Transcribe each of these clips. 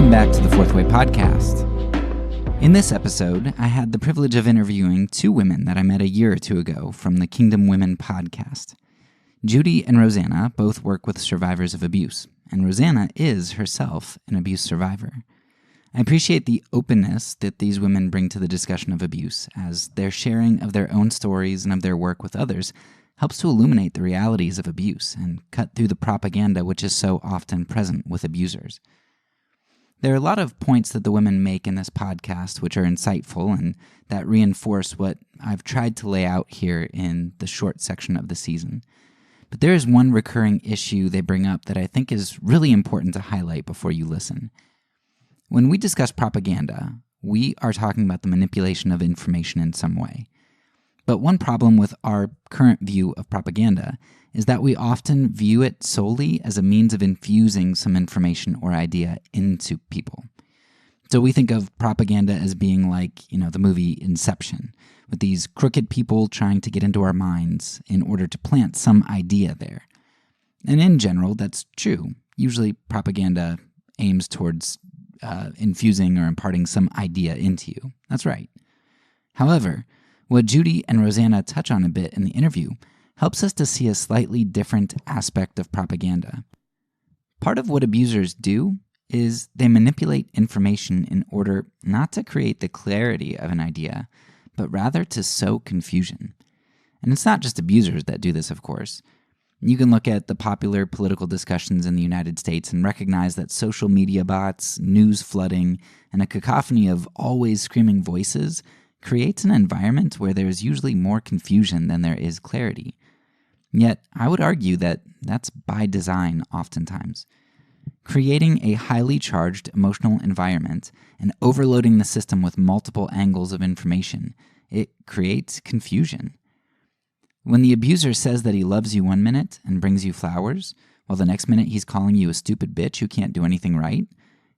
Welcome back to the Fourth Way Podcast. In this episode, I had the privilege of interviewing two women that I met a year or two ago from the Kingdom Women podcast. Judy and Rosanna both work with survivors of abuse, and Rosanna is herself an abuse survivor. I appreciate the openness that these women bring to the discussion of abuse, as their sharing of their own stories and of their work with others helps to illuminate the realities of abuse and cut through the propaganda which is so often present with abusers. There are a lot of points that the women make in this podcast which are insightful and that reinforce what I've tried to lay out here in the short section of the season. But there is one recurring issue they bring up that I think is really important to highlight before you listen. When we discuss propaganda, we are talking about the manipulation of information in some way. But one problem with our current view of propaganda is that we often view it solely as a means of infusing some information or idea into people. So we think of propaganda as being like, the movie Inception, with these crooked people trying to get into our minds in order to plant some idea there. And in general, that's true. Usually propaganda aims towards infusing or imparting some idea into you. That's right. However, what Judy and Rosanna touch on a bit in the interview helps us to see a slightly different aspect of propaganda. Part of what abusers do is they manipulate information in order not to create the clarity of an idea, but rather to sow confusion. And it's not just abusers that do this, of course. You can look at the popular political discussions in the United States and recognize that social media bots, news flooding, and a cacophony of always screaming voices creates an environment where there is usually more confusion than there is clarity. Yet, I would argue that that's by design oftentimes. Creating a highly charged emotional environment and overloading the system with multiple angles of information, it creates confusion. When the abuser says that he loves you one minute and brings you flowers, while the next minute he's calling you a stupid bitch who can't do anything right,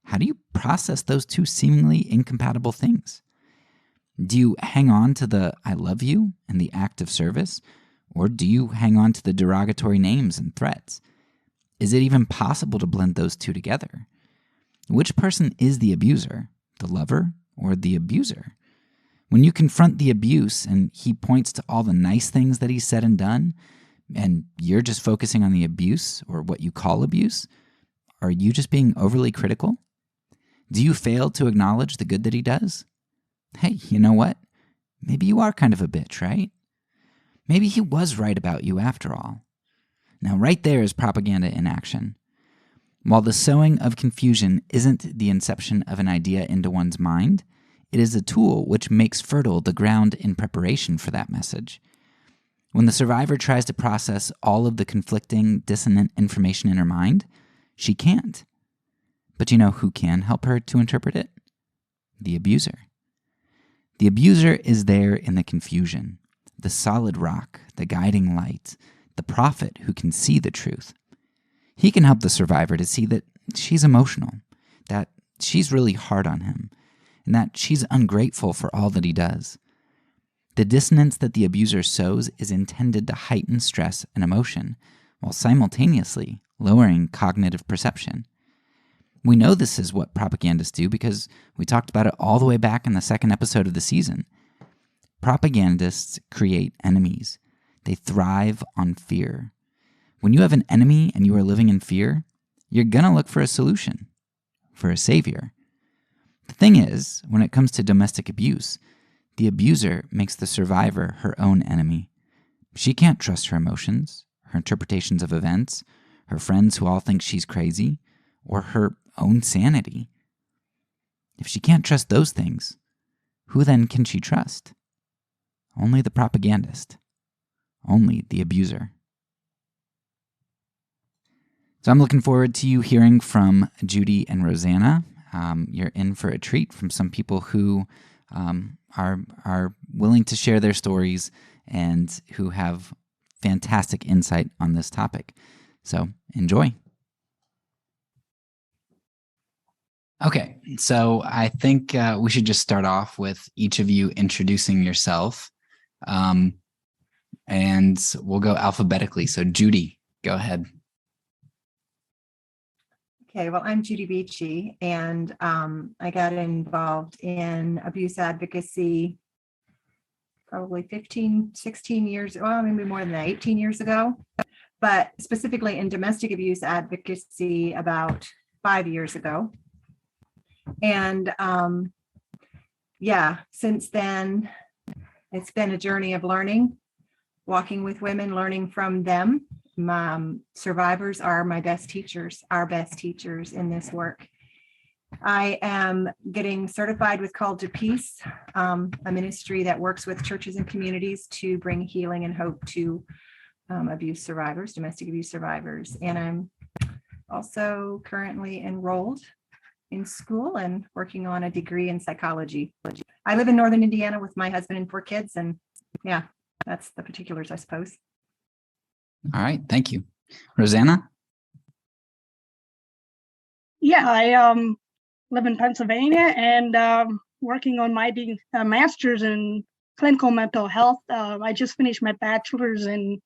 how do you process those two seemingly incompatible things? Do you hang on to the I love you and the act of service, or do you hang on to the derogatory names and threats? Is it even possible to blend those two together? Which person is the abuser, the lover or the abuser? When you confront the abuse and he points to all the nice things that he said and done, and you're just focusing on the abuse or what you call abuse, are you just being overly critical? Do you fail to acknowledge the good that he does? Hey, you know what? Maybe you are kind of a bitch, right? Maybe he was right about you after all. Now, right there is propaganda in action. While the sowing of confusion isn't the inception of an idea into one's mind, it is a tool which makes fertile the ground in preparation for that message. When the survivor tries to process all of the conflicting, dissonant information in her mind, she can't. But you know who can help her to interpret it? The abuser. The abuser is there in the confusion, the solid rock, the guiding light, the prophet who can see the truth. He can help the survivor to see that she's emotional, that she's really hard on him, and that she's ungrateful for all that he does. The dissonance that the abuser sows is intended to heighten stress and emotion, while simultaneously lowering cognitive perception. We know this is what propagandists do because we talked about it all the way back in the second episode of the season. Propagandists create enemies. They thrive on fear. When you have an enemy and you are living in fear, you're going to look for a solution, for a savior. The thing is, when it comes to domestic abuse, the abuser makes the survivor her own enemy. She can't trust her emotions, her interpretations of events, her friends who all think she's crazy, or her own sanity. If she can't trust those things, who then can she trust? Only the propagandist. Only the abuser. So I'm looking forward to you hearing from Judy and Rosanna. You're in for a treat from some people who are willing to share their stories and who have fantastic insight on this topic. So enjoy. Okay, so I think we should just start off with each of you introducing yourself, and we'll go alphabetically. So Judy, go ahead. Okay, well, I'm Judy Beachy, and I got involved in abuse advocacy probably 15, 16 years, well, maybe more than that, 18 years ago, but specifically in domestic abuse advocacy about 5 years ago. And since then, it's been a journey of learning, walking with women, learning from them. Survivors are my best teachers, our best teachers in this work. I am getting certified with Called to Peace, a ministry that works with churches and communities to bring healing and hope to abuse survivors, domestic abuse survivors. And I'm also currently enrolled in school and working on a degree in psychology. I live in Northern Indiana with my husband and 4 kids. And yeah, that's the particulars, I suppose. All right. Thank you. Rosanna? Yeah, I live in Pennsylvania and working on my master's in clinical mental health. I just finished my bachelor's in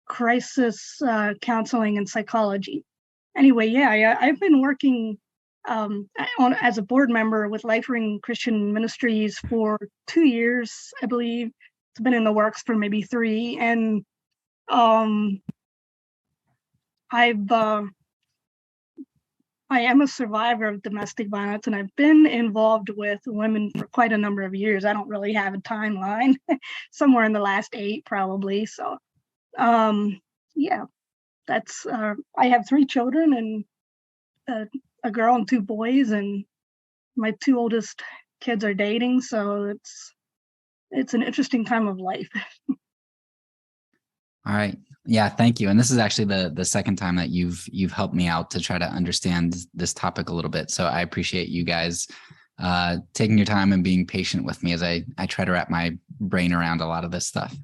crisis counseling and psychology. Anyway, I've been working as a board member with Life Ring Christian Ministries for 2 years, I believe. It's been in the works for maybe 3. And I am a survivor of domestic violence, and I've been involved with women for quite a number of years. I don't really have a timeline, somewhere in the last 8 probably. So, that's, I have 3 children and a girl and 2 boys, and my 2 oldest kids are dating. So it's an interesting time of life. All right. Yeah, thank you. And this is actually the second time that you've helped me out to try to understand this topic a little bit. So I appreciate you guys taking your time and being patient with me as I try to wrap my brain around a lot of this stuff.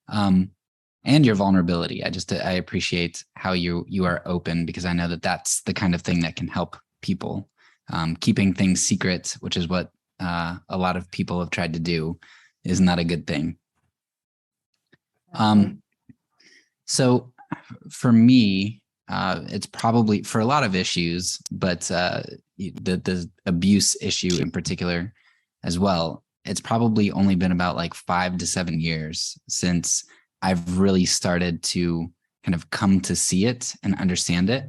And your vulnerability. I appreciate how you are open, because I know that that's the kind of thing that can help people. Keeping things secret, which is what a lot of people have tried to do, is not a good thing. So for me, it's probably for a lot of issues, but the abuse issue in particular as well, it's probably only been about like 5 to 7 years since I've really started to kind of come to see it and understand it.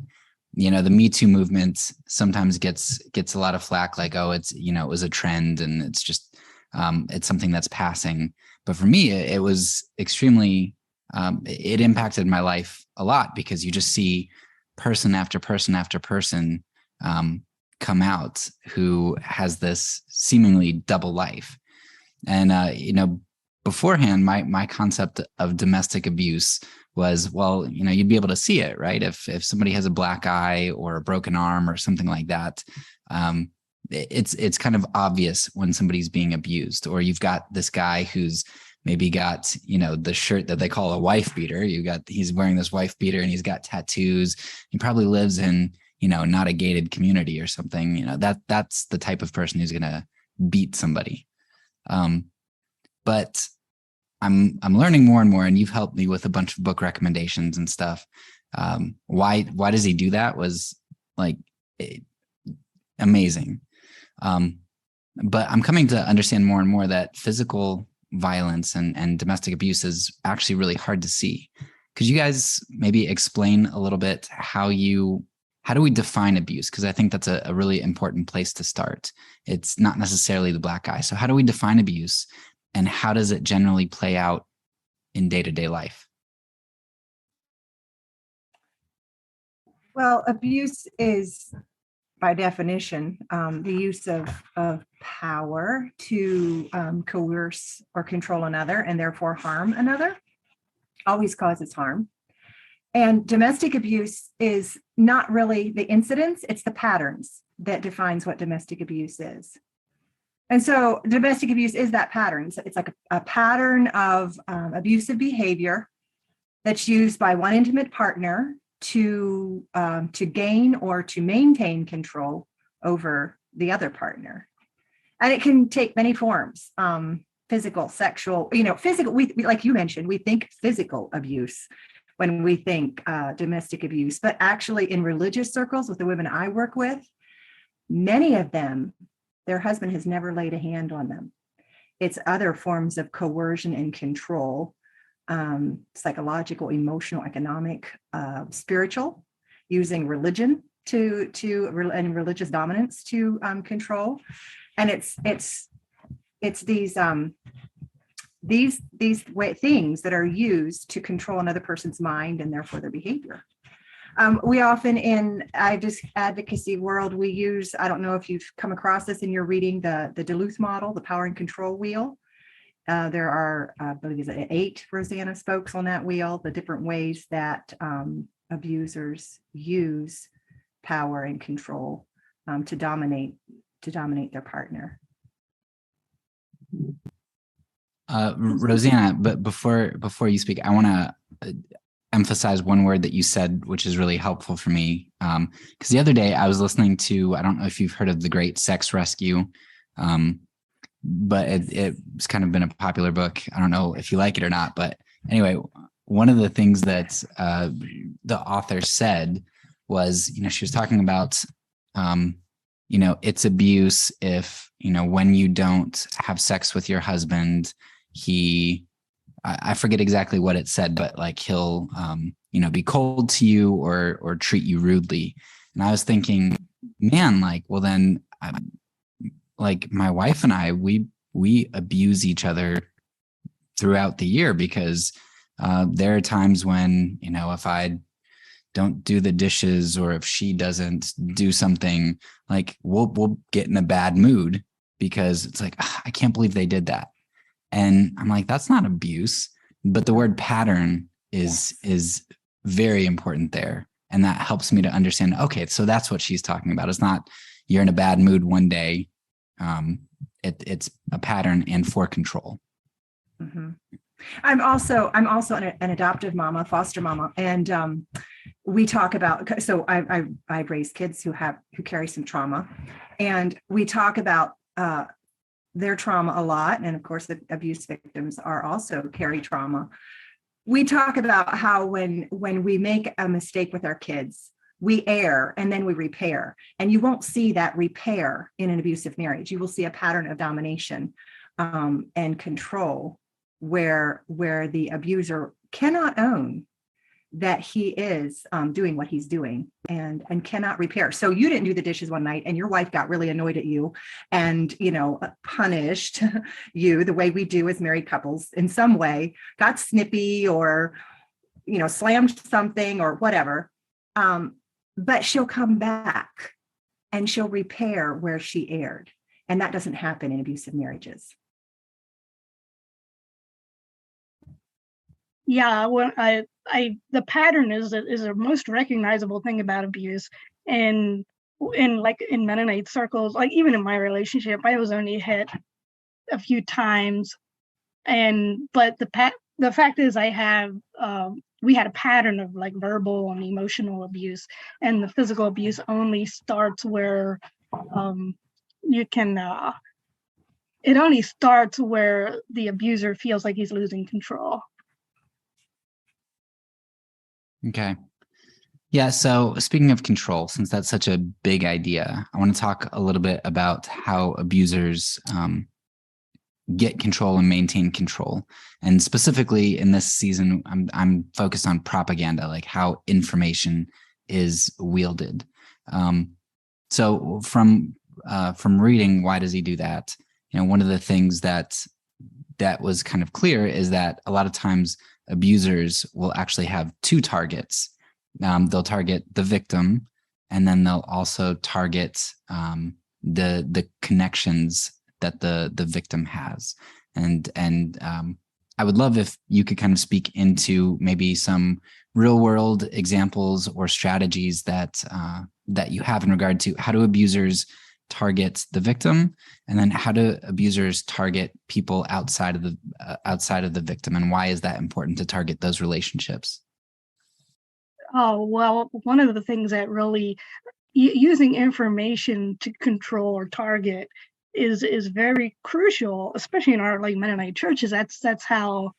You know, the Me Too movement sometimes gets a lot of flack, like, oh, it's, you know, it was a trend and it's just, it's something that's passing. But for me, it was extremely, it impacted my life a lot, because you just see person after person after person come out who has this seemingly double life. And, you know, beforehand, my concept of domestic abuse was, well, you know, you'd be able to see it, right? If somebody has a black eye or a broken arm or something like that, it's kind of obvious when somebody's being abused. Or you've got this guy who's maybe got, you know, the shirt that they call a wife beater. He's wearing this wife beater and he's got tattoos. He probably lives in, you know, not a gated community or something. You know, that's the type of person who's going to beat somebody. But I'm learning more and more, and you've helped me with a bunch of book recommendations and stuff. Why does he do that was like amazing. But I'm coming to understand more and more that physical violence and domestic abuse is actually really hard to see. Could you guys maybe explain a little bit how do we define abuse? Because I think that's a really important place to start. It's not necessarily the black eye. So how do we define abuse, and how does it generally play out in day-to-day life? Well, abuse is, by definition, the use of power to coerce or control another and therefore harm another. Always causes harm. And domestic abuse is not really the incidents, it's the patterns that defines what domestic abuse is. And so domestic abuse is that pattern. So it's like a pattern of abusive behavior that's used by one intimate partner to gain or to maintain control over the other partner. And it can take many forms, physical, sexual, physical, we like you mentioned, we think physical abuse, when we think domestic abuse. But actually, in religious circles with the women I work with, many of them, their husband has never laid a hand on them. It's other forms of coercion and control, psychological, emotional, economic, spiritual, using religion and religious dominance to control. And it's these things that are used to control another person's mind and therefore their behavior. We often in advocacy world, we use, I don't know if you've come across this in your reading, the Duluth model, the power and control wheel. There are, I believe, is it 8 Rosanna spokes on that wheel, the different ways that abusers use power and control to dominate their partner. Rosanna, but before you speak, I want to emphasize one word that you said, which is really helpful for me. Because the other day I was listening to, I don't know if you've heard of The Great Sex Rescue, but it's kind of been a popular book. I don't know if you like it or not, but anyway, one of the things that the author said was, she was talking about, it's abuse if, when you don't have sex with your husband, I forget exactly what it said, but like he'll, be cold to you or treat you rudely. And I was thinking, man, well then, my wife and I, we abuse each other throughout the year because there are times when, if I don't do the dishes or if she doesn't do something, we'll get in a bad mood because it's I can't believe they did that. And I'm like, that's not abuse, but the word pattern is very important there. And that helps me to understand, okay, so that's what she's talking about. It's not you're in a bad mood one day. It's a pattern and for control. Mm-hmm. I'm also an adoptive mama, foster mama. And we talk about, so I've raised kids who carry some trauma, and we talk about their trauma a lot. And of course, the abuse victims are also carry trauma. We talk about how when we make a mistake with our kids, we err and then we repair. And you won't see that repair in an abusive marriage. You will see a pattern of domination and control where the abuser cannot own that he is doing what he's doing and cannot repair. So you didn't do the dishes one night and your wife got really annoyed at you and, punished you the way we do as married couples in some way, got snippy or, slammed something or whatever. But she'll come back and she'll repair where she erred. And that doesn't happen in abusive marriages. Yeah, when the pattern is the most recognizable thing about abuse, and in Mennonite circles, even in my relationship, I was only hit a few times, but the fact is we had a pattern of verbal and emotional abuse, and the physical abuse only starts where it only starts where the abuser feels like he's losing control. Okay. Yeah. So speaking of control, since that's such a big idea, I want to talk a little bit about how abusers get control and maintain control. And specifically in this season, I'm focused on propaganda, how information is wielded. So from reading, why does he do that? One of the things that was kind of clear is that a lot of times abusers will actually have two targets. They'll target the victim, and then they'll also target the connections that the victim has. And I would love if you could kind of speak into maybe some real world examples or strategies that you have in regard to how do abusers target the victim, and then how do abusers target people outside of the victim, and why is that important to target those relationships? Oh, well, one of the things that really using information to control or target is very crucial, especially in our Mennonite churches. That's how,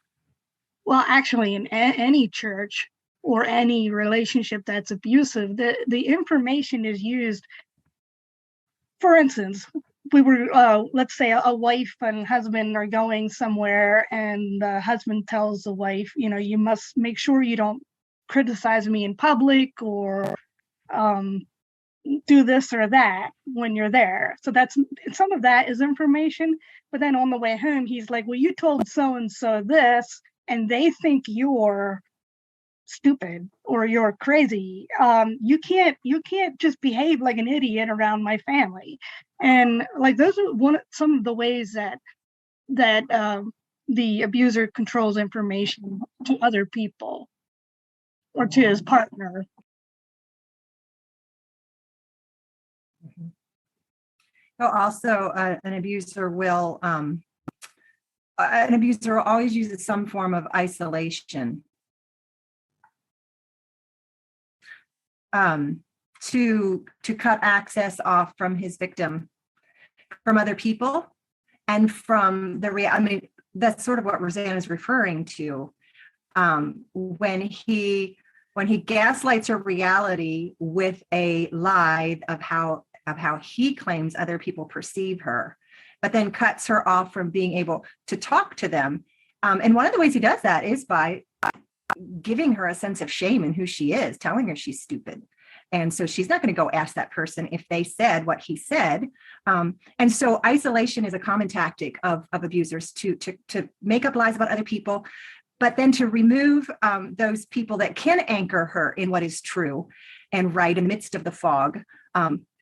well, actually in any church, or any relationship that's abusive, the information is used. For instance, we were, let's say a wife and husband are going somewhere, and the husband tells the wife, you must make sure you don't criticize me in public, or do this or that when you're there. So that's some of that is information. But then on the way home, he's like, well, you told so and so this, and they think you're stupid or you're crazy. You can't just behave like an idiot around my family. And like those are some of the ways that the abuser controls information to other people or to his partner. Also, an abuser will always use some form of isolation to cut access off from his victim, from other people, and from that's sort of what Rosanna is referring to. When he gaslights her reality with a lie of how he claims other people perceive her, but then cuts her off from being able to talk to them. And one of the ways he does that is by giving her a sense of shame in who she is, telling her she's stupid. And so she's not going to go ask that person if they said what he said. And so isolation is a common tactic of abusers to make up lies about other people, but then to remove those people that can anchor her in what is true and right in the midst of the fog.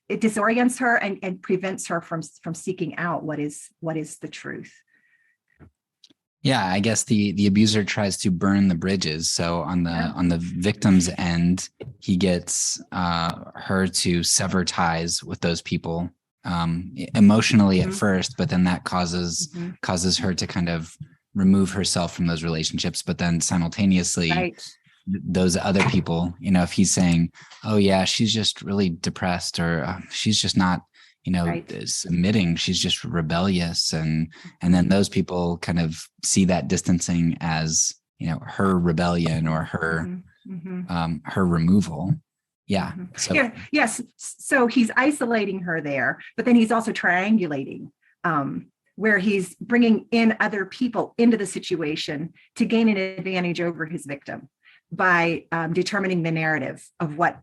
It disorients her and prevents her from seeking out what is the truth. Yeah, I guess the abuser tries to burn the bridges. So on the victim's end, he gets her to sever ties with those people emotionally at first, but then that causes her to kind of remove herself from those relationships. But then simultaneously, those other people, if he's saying, oh yeah, she's just really depressed, or she's just not, submitting, she's just rebellious. And then those people kind of see that distancing as, her rebellion or her, her removal. Yeah. So, yes. So he's isolating her there, but then he's also triangulating, where he's bringing in other people into the situation to gain an advantage over his victim by determining the narrative of what,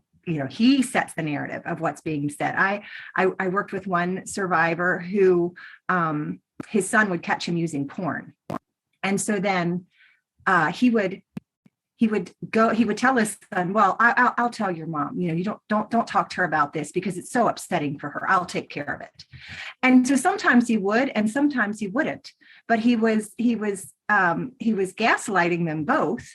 he sets the narrative of what's being said. I worked with one survivor who his son would catch him using porn. And so then he would tell his son, well, I'll tell your mom, you don't talk to her about this because it's so upsetting for her. I'll take care of it. And so sometimes he would, and sometimes he wouldn't, but he was gaslighting them both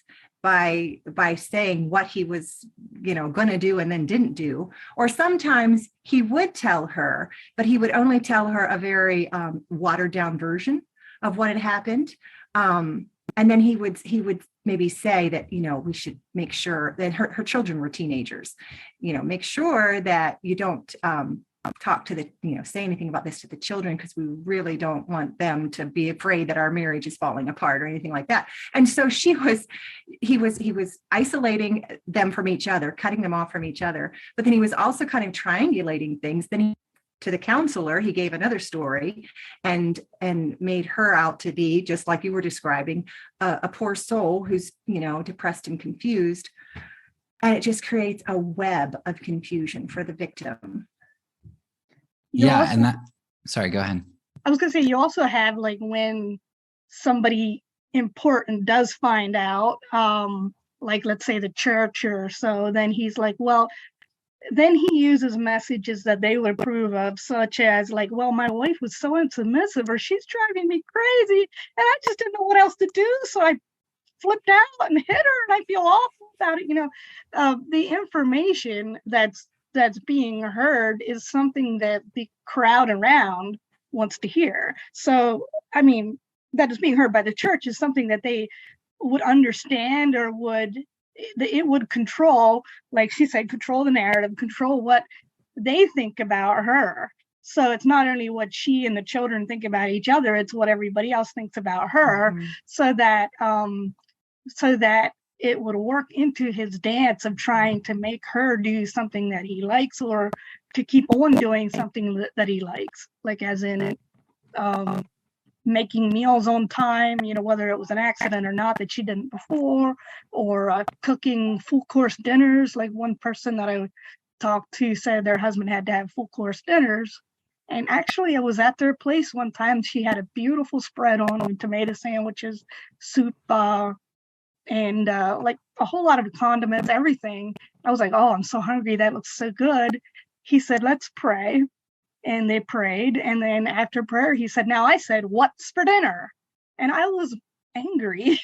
by saying what he was, going to do and then didn't do. Or sometimes he would tell her, but he would only tell her a very watered down version of what had happened. And then he would maybe say that, we should make sure that her children were teenagers, make sure that you don't talk to say anything about this to the children, because we really don't want them to be afraid that our marriage is falling apart or anything like that. And so he was isolating them from each other, cutting them off from each other. But then he was also kind of triangulating things. Then to the counselor, he gave another story and made her out to be, just like you were describing, a poor soul who's, depressed and confused. And it just creates a web of confusion for the victim. Sorry, go ahead. I was going to say, you also have, like, when somebody important does find out, like, let's say the church or so, then he's like, well, then he uses messages that they would approve of, such as, like, well, my wife was so unsubmissive, or she's driving me crazy, and I just didn't know what else to do, so I flipped out and hit her, and I feel awful about it. The information that's being heard is something that the crowd around wants to hear. So, I mean, that is being heard by the church is something that they would understand, or it would control, like she said, control the narrative, control what they think about her. So it's not only what she and the children think about each other, it's what everybody else thinks about her, so that it would work into his dance of trying to make her do something that he likes, or to keep on doing something that he likes, like as in making meals on time, whether it was an accident or not that she didn't before, or cooking full course dinners. Like one person that I talked to said their husband had to have full course dinners. And actually, I was at their place one time. She had a beautiful spread on tomato sandwiches, soup, and like a whole lot of condiments, everything. I was like, oh, I'm so hungry. That looks so good. He said, let's pray. And they prayed. And then after prayer, he said, now I said, what's for dinner? And I was angry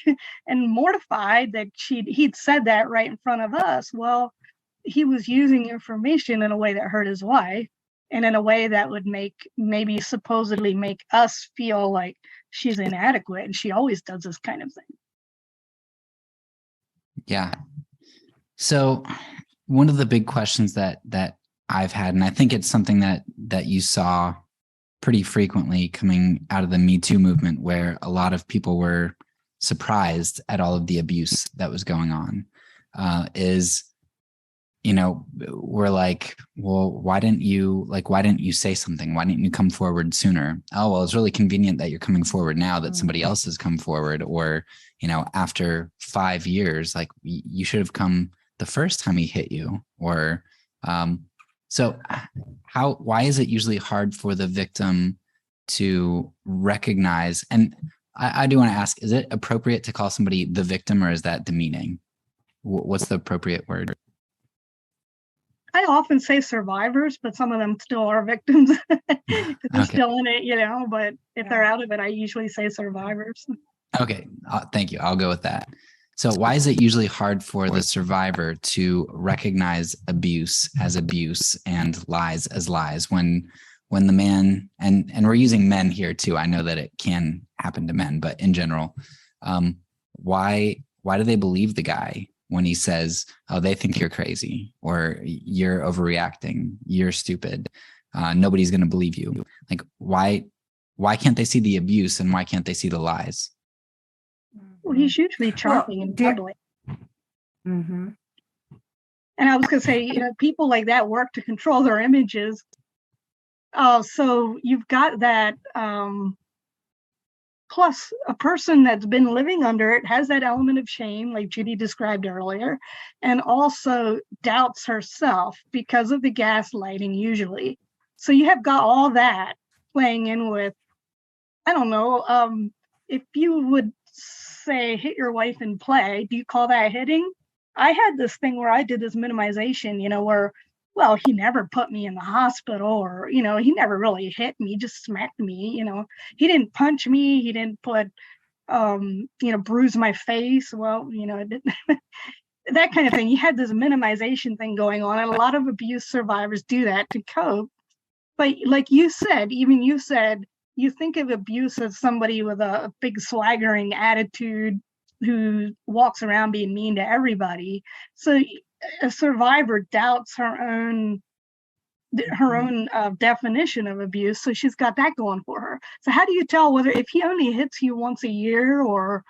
and mortified that he'd said that right in front of us. Well, he was using information in a way that hurt his wife, and in a way that would supposedly make us feel like she's inadequate. And she always does this kind of thing. Yeah. So one of the big questions that I've had, and I think it's something that you saw pretty frequently coming out of the Me Too movement, where a lot of people were surprised at all of the abuse that was going on, is, we're like, well, why didn't you say something? Why didn't you come forward sooner? Oh, well, it's really convenient that you're coming forward now that somebody else has come forward, or, after 5 years, like you should have come the first time he hit you, or, so why is it usually hard for the victim to recognize? And I do want to ask, is it appropriate to call somebody the victim, or is that demeaning? What's the appropriate word? I often say survivors, but some of them still are victims. They're still in it, but if they're out of it, I usually say survivors. Okay. Thank you. I'll go with that. So why is it usually hard for the survivor to recognize abuse as abuse and lies as lies when the man, and we're using men here too. I know that it can happen to men, but in general, why do they believe the guy when he says, oh, they think you're crazy, or you're overreacting, you're stupid, nobody's going to believe you? Like, why can't they see the abuse, and why can't they see the lies? Well, he's usually charming and bubbly. Mm-hmm. And I was going to say, people like that work to control their images. So you've got that. Plus, a person that's been living under it has that element of shame, like Judy described earlier, and also doubts herself because of the gaslighting, usually. So you have got all that playing in with, I don't know, if you would say hit your wife in play, do you call that hitting? I had this thing where I did this minimization, where, well, he never put me in the hospital, or, he never really hit me, just smacked me, he didn't punch me, he didn't put, bruise my face. Well, it didn't. That kind of thing. You had this minimization thing going on, and a lot of abuse survivors do that to cope. But like you said, you think of abuse as somebody with a big swaggering attitude who walks around being mean to everybody. So a survivor doubts her own definition of abuse. So she's got that going for her. So how do you tell whether, if he only hits you once a year,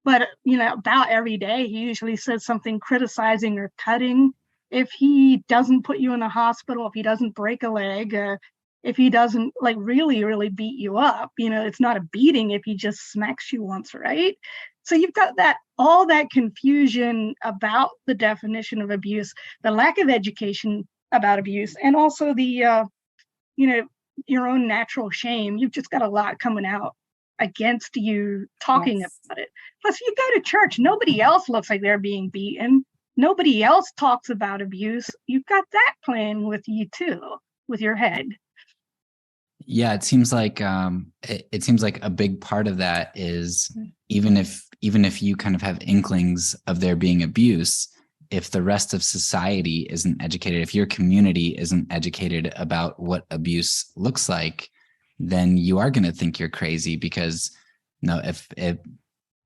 but about every day, he usually says something criticizing or cutting. If he doesn't put you in the hospital, if he doesn't break a leg, if he doesn't really, really beat you up, it's not a beating if he just smacks you once, right? So you've got all that confusion about the definition of abuse, the lack of education about abuse, and also the, your own natural shame. You've just got a lot coming out against you talking about it. Plus, you go to church, nobody else looks like they're being beaten. Nobody else talks about abuse. You've got that playing with you too, with your head. Yeah, it seems like a big part of that is even if you kind of have inklings of there being abuse, if the rest of society isn't educated, if your community isn't educated about what abuse looks like, then you are going to think you're crazy. Because if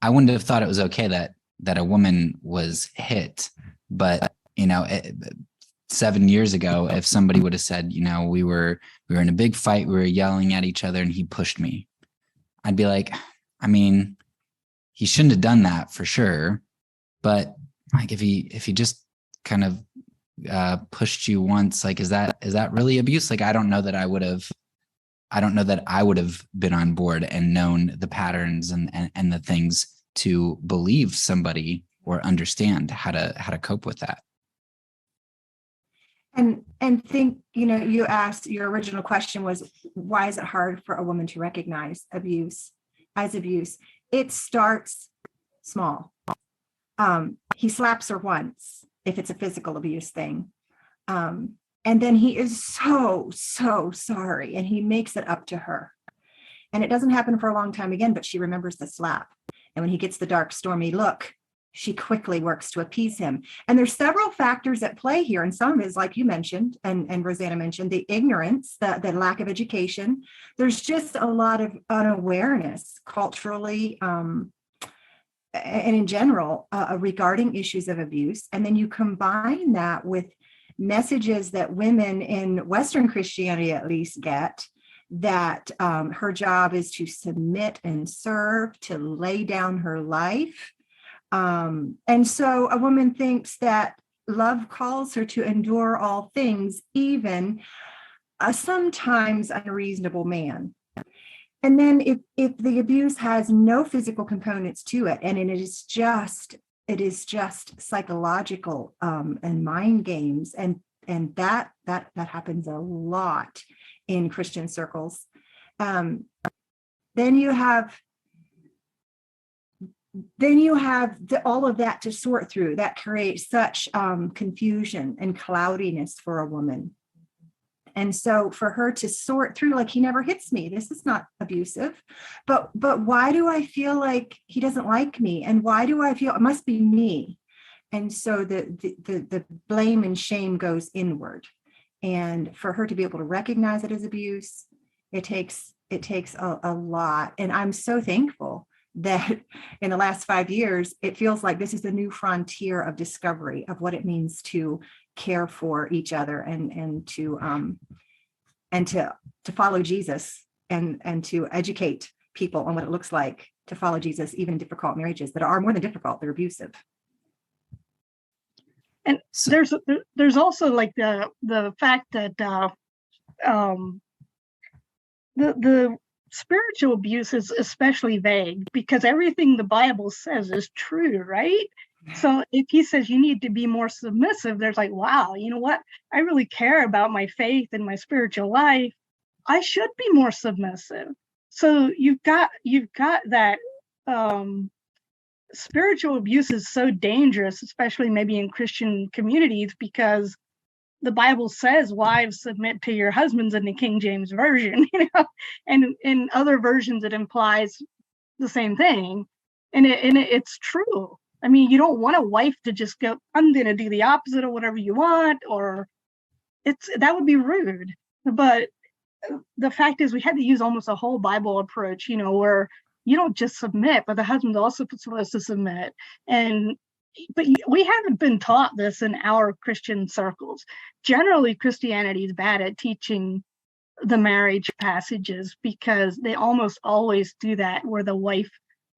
I wouldn't have thought it was okay that a woman was hit, but 7 years ago, if somebody would have said, we were in a big fight, we were yelling at each other and he pushed me, I'd be like, I mean, he shouldn't have done that for sure, but Like if he just kind of pushed you once, like is that really abuse? Like I don't know that I would have been on board and known the patterns and the things to believe somebody or understand how to cope with that. And think, you asked, your original question was, why is it hard for a woman to recognize abuse as abuse? It starts small. He slaps her once if it's a physical abuse thing. And then he is so sorry, and he makes it up to her. And it doesn't happen for a long time again, but she remembers the slap. And when he gets the dark, stormy look, she quickly works to appease him. And there's several factors at play here. And some of it is, like you mentioned, and Rosanna mentioned, the ignorance, the lack of education. There's just a lot of unawareness culturally and in general regarding issues of abuse. And then you combine that with messages that women in Western Christianity at least get, that her job is to submit and serve, to lay down her life. And so a woman thinks that love calls her to endure all things, even a sometimes unreasonable man. And then if the abuse has no physical components to it, and it is just psychological and mind games, and that happens a lot in Christian circles, then you have all of that to sort through. That creates such confusion and cloudiness for a woman. And so for her to sort through, like, he never hits me, this is not abusive, but why do I feel like he doesn't like me? And why do I feel it must be me? And so the blame and shame goes inward. And for her to be able to recognize it as abuse, it takes a lot. And I'm so thankful that in the last 5 years, it feels like this is a new frontier of discovery of what it means to care for each other and to follow Jesus and to educate people on what it looks like to follow Jesus, even in difficult marriages that are more than difficult, they're abusive. And there's also like the fact that the spiritual abuse is especially vague, because everything the Bible says is true, right? So if he says you need to be more submissive, there's like, wow, you know what? I really care about my faith and my spiritual life. I should be more submissive. So you've got that spiritual abuse is so dangerous, especially maybe in Christian communities, because the Bible says wives submit to your husbands in the King James Version, and in other versions it implies the same thing, and it's true. I mean, you don't want a wife to just go, I'm going to do the opposite of whatever you want, or that would be rude. But the fact is, we had to use almost a whole Bible approach, where you don't just submit, but the husband's also supposed to submit. But we haven't been taught this in our Christian circles. Generally, Christianity is bad at teaching the marriage passages, because they almost always do that, where the wife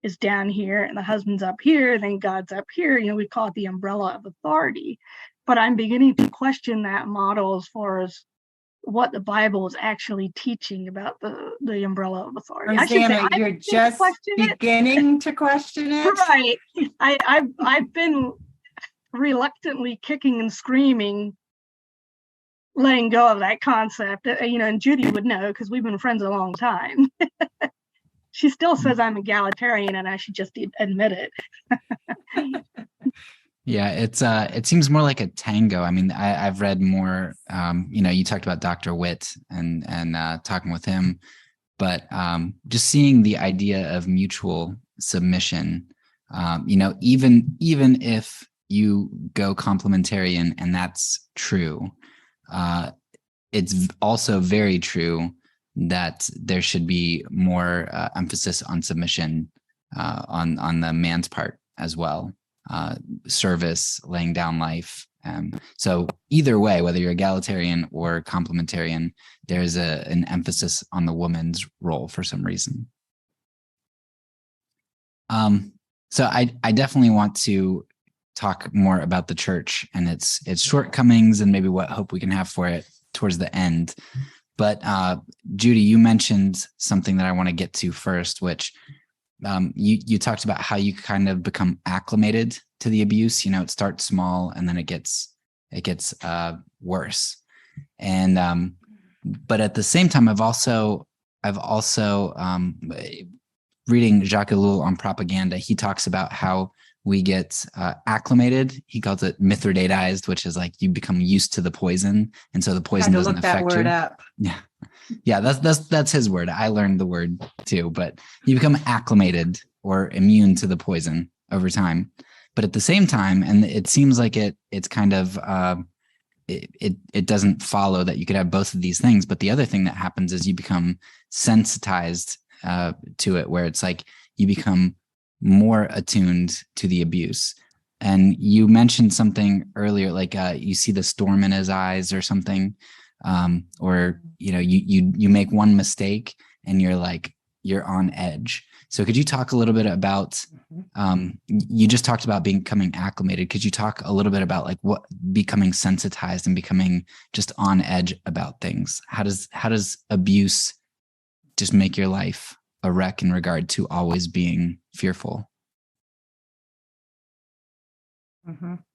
is down here and the husband's up here, then God's up here. We call it the umbrella of authority. But I'm beginning to question that model as far as what the Bible is actually teaching about the umbrella of authority. Rosanna, you're just beginning to question it. Right. I've been reluctantly kicking and screaming, letting go of that concept. And Judy would know, because we've been friends a long time. She still says I'm egalitarian, and I should just admit it. Yeah, it seems more like a tango. I mean, I've read more. You talked about Dr. Witt and talking with him, but just seeing the idea of mutual submission. Even if you go complementarian, and that's true, it's also very true that there should be more emphasis on submission on the man's part as well. Service, laying down life. So either way, whether you're egalitarian or complementarian, there's an emphasis on the woman's role for some reason. So I definitely want to talk more about the church and its shortcomings and maybe what hope we can have for it towards the end. But Judy, you mentioned something that I want to get to first, which you talked about how you kind of become acclimated to the abuse. It starts small and then it gets worse. And but at the same time, I've also reading Jacques Ellul on propaganda. He talks about how we get acclimated. He calls it mithridatized, which is like you become used to the poison, and so the poison doesn't affect you. Look that word up. Yeah, that's his word. I learned the word too, but you become acclimated or immune to the poison over time. But at the same time, and it seems like it's kind of it doesn't follow that you could have both of these things. But the other thing that happens is you become sensitized to it, where it's like you become more attuned to the abuse. And you mentioned something earlier, like you see the storm in his eyes or something, or you make one mistake and you're on edge. So could you talk a little bit about, you just talked about becoming acclimated. Could you talk a little bit about like what becoming sensitized and becoming just on edge about things? How does abuse just make your life a wreck in regard to always being fearful?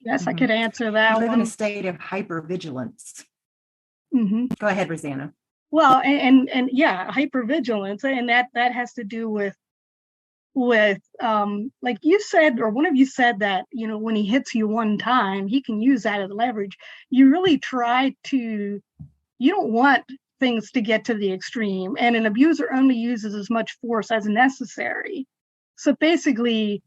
Yes, I could answer that. We live in a state of hypervigilance. Go ahead, Rosanna. Well, and yeah, hypervigilance, and that has to do with like you said, or one of you said that, when he hits you one time, he can use that as leverage. You really you don't want things to get to the extreme, and an abuser only uses as much force as necessary. So basically,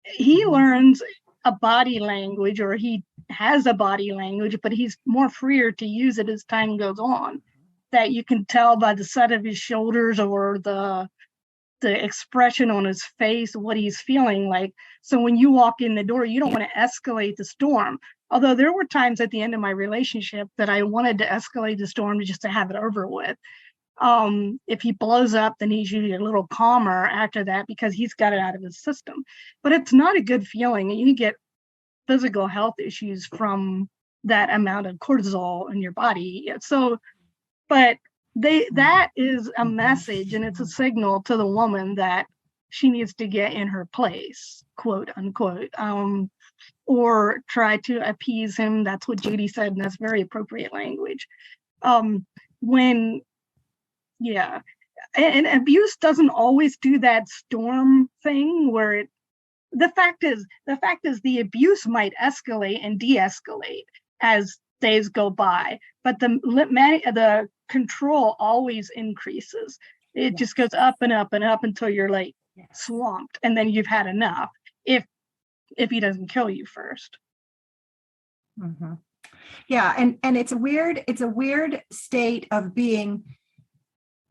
he learns a body language, or he has a body language, but he's more freer to use it as time goes on. That you can tell by the set of his shoulders or the expression on his face, what he's feeling like. So when you walk in the door, you don't want to escalate the storm. Although there were times at the end of my relationship that I wanted to escalate the storm just to have it over with. If he blows up, then he's usually a little calmer after that because he's got it out of his system. But it's not a good feeling. You can get physical health issues from that amount of cortisol in your body. So, but that is a message, and it's a signal to the woman that she needs to get in her place, quote unquote, or try to appease him. That's what Judy said, and that's very appropriate language. And abuse doesn't always do that storm thing where the fact is the abuse might escalate and de-escalate as days go by, but the control always increases. It just goes up and up and up until you're like swamped, and then you've had enough if he doesn't kill you first. Yeah, and it's a weird state of being.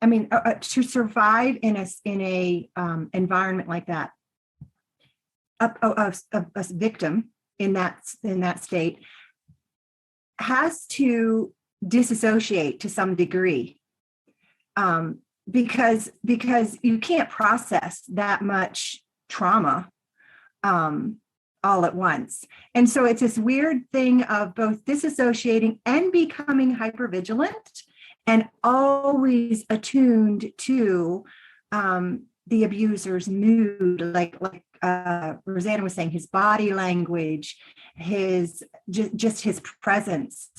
I mean, to survive in a environment like that, a victim in that state has to disassociate to some degree, because you can't process that much trauma all at once. And so it's this weird thing of both disassociating and becoming hypervigilant and always attuned to the abuser's mood, like Rosanna was saying, his body language, his presence,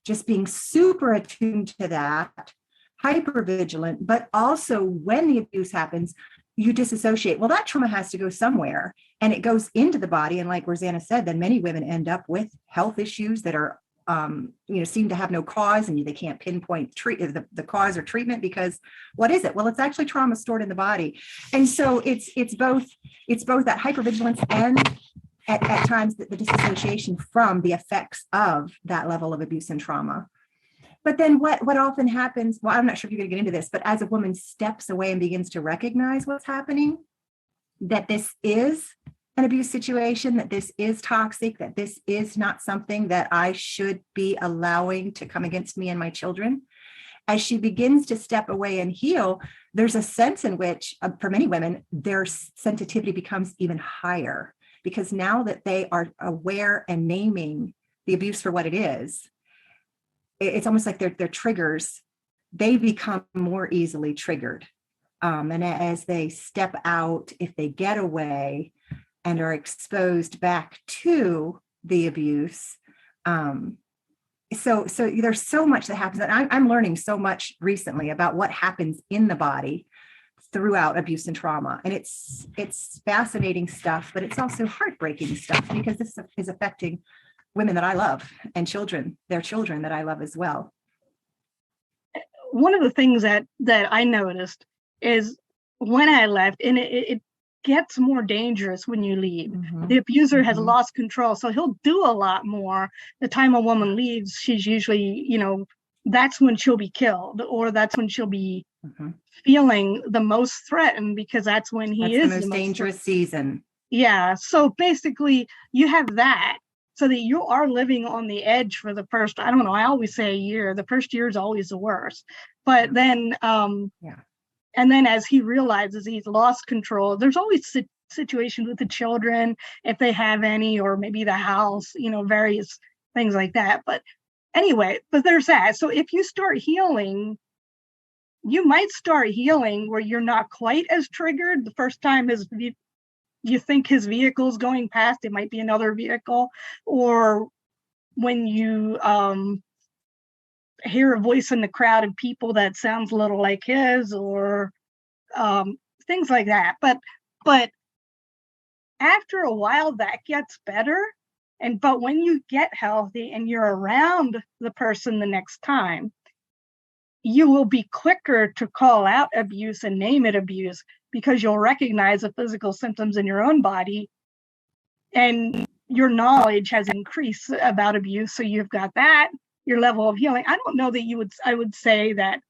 just being super attuned to that, hypervigilant, but also when the abuse happens, you disassociate. Well, that trauma has to go somewhere, and it goes into the body. And like Rosanna said, then many women end up with health issues that are seem to have no cause, and they can't pinpoint the cause or treatment, because what is it? Well, it's actually trauma stored in the body. And so it's both that hypervigilance and at times the disassociation from the effects of that level of abuse and trauma. But then what often happens, well, I'm not sure if you're going to get into this, but as a woman steps away and begins to recognize what's happening, that this is an abuse situation, that this is toxic, that this is not something that I should be allowing to come against me and my children. As she begins to step away and heal, there's a sense in which, for many women, their sensitivity becomes even higher, because now that they are aware and naming the abuse for what it is, it's almost like their triggers, they become more easily triggered. And as they step out, if they get away and are exposed back to the abuse, so there's so much that happens. And I'm learning so much recently about what happens in the body throughout abuse and trauma. And it's fascinating stuff, but it's also heartbreaking stuff, because this is affecting women that I love and their children that I love as well. One of the things that I noticed is when I left, and it gets more dangerous when you leave. Mm-hmm. The abuser has Mm-hmm. lost control, so he'll do a lot more. The time a woman leaves, she's usually, that's when she'll be killed, or that's when she'll be Mm-hmm. feeling the most threatened, because that's when he is the most dangerous season. Yeah. So basically you have that, so that you are living on the edge for the first, I don't know, I always say a year. The first year is always the worst. But then, and then as he realizes he's lost control, there's always situations with the children, if they have any, or maybe the house, various things like that. But anyway, but there's that. So if you start healing, you might start healing where you're not quite as triggered. The first time you think his vehicle's going past, it might be another vehicle, or when you hear a voice in the crowd of people that sounds a little like his, or things like that. But after a while, that gets better. But when you get healthy and you're around the person the next time, you will be quicker to call out abuse and name it abuse, because you'll recognize the physical symptoms in your own body, and your knowledge has increased about abuse. So you've got that, your level of healing. I don't know that I would say that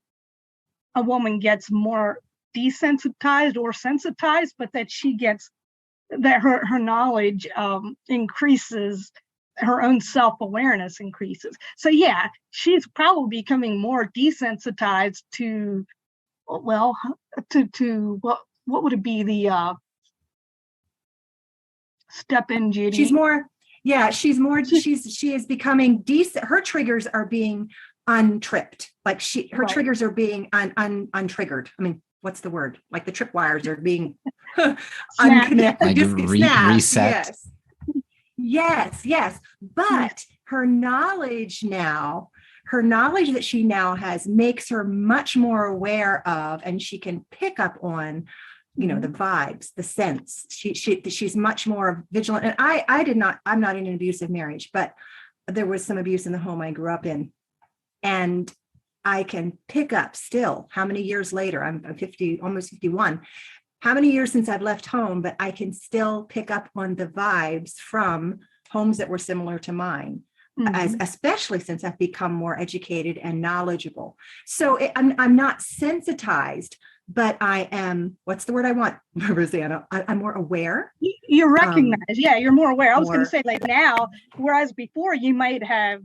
a woman gets more desensitized or sensitized, but that her knowledge increases, her own self-awareness increases. So yeah, she's probably becoming more desensitized to what would it be, the step in, Judy? She is becoming decent. Her triggers are being untripped. Like her triggers are being untriggered. I mean, what's the word? Like the tripwires are being unconnected. Like reset. Yes. But her knowledge that she now has makes her much more aware of, and she can pick up on, the vibes, the sense. She's much more vigilant. And I'm not in an abusive marriage, but there was some abuse in the home I grew up in. And I can pick up still, how many years later, I'm 50, almost 51, how many years since I've left home, but I can still pick up on the vibes from homes that were similar to mine, especially since I've become more educated and knowledgeable. So I'm not sensitized, but I am, what's the word I want, Rosanna? I'm more aware. You recognize, you're more aware. I was going to say, like, now, whereas before you might have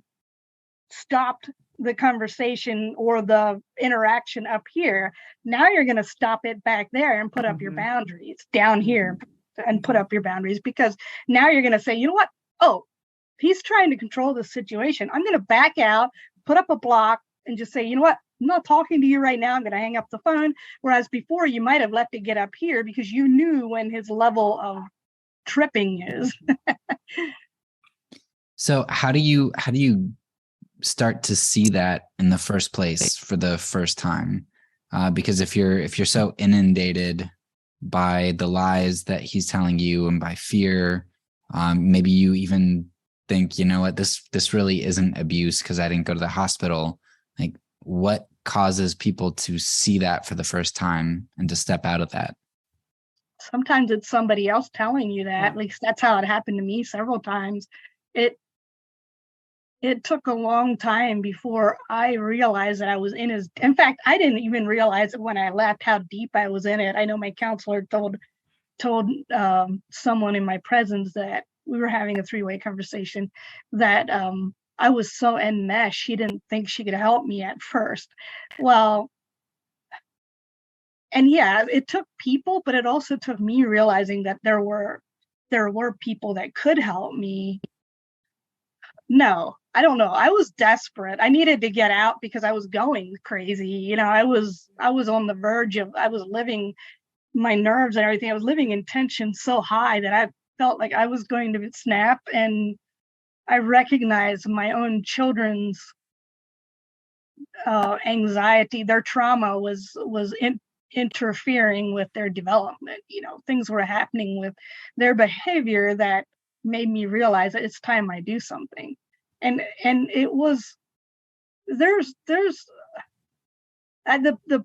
stopped the conversation or the interaction up here, now you're going to stop it back there and put up your boundaries down here, and put up your boundaries, because now you're going to say, you know what? Oh, he's trying to control the situation. I'm going to back out, put up a block, and just say, you know what? I'm not talking to you right now. I'm going to hang up the phone. Whereas before you might have let it get up here because you knew when his level of tripping is. So how do you start to see that in the first place for the first time? Because if you're so inundated by the lies that he's telling you and by fear, maybe you even think, you know what, this really isn't abuse because I didn't go to the hospital. Like, what causes people to see that for the first time and to step out of that? Sometimes it's somebody else telling you that. At least that's how it happened to me several times. It took a long time before I realized that I was in his. In fact, I didn't even realize it when I left how deep I was in it. I know my counselor told someone in my presence that we were having a three-way conversation, that I was so enmeshed, she didn't think she could help me at first. Well, and yeah, it took people, but it also took me realizing that there were there were people that could help me. No, I don't know. I was desperate. I needed to get out because I was going crazy. I was on the verge of, I was living my nerves and everything. I was living in tension so high that I felt like I was going to snap. And I recognized my own children's anxiety, their trauma was interfering with their development. Things were happening with their behavior that made me realize that it's time I do something. And it was, there's the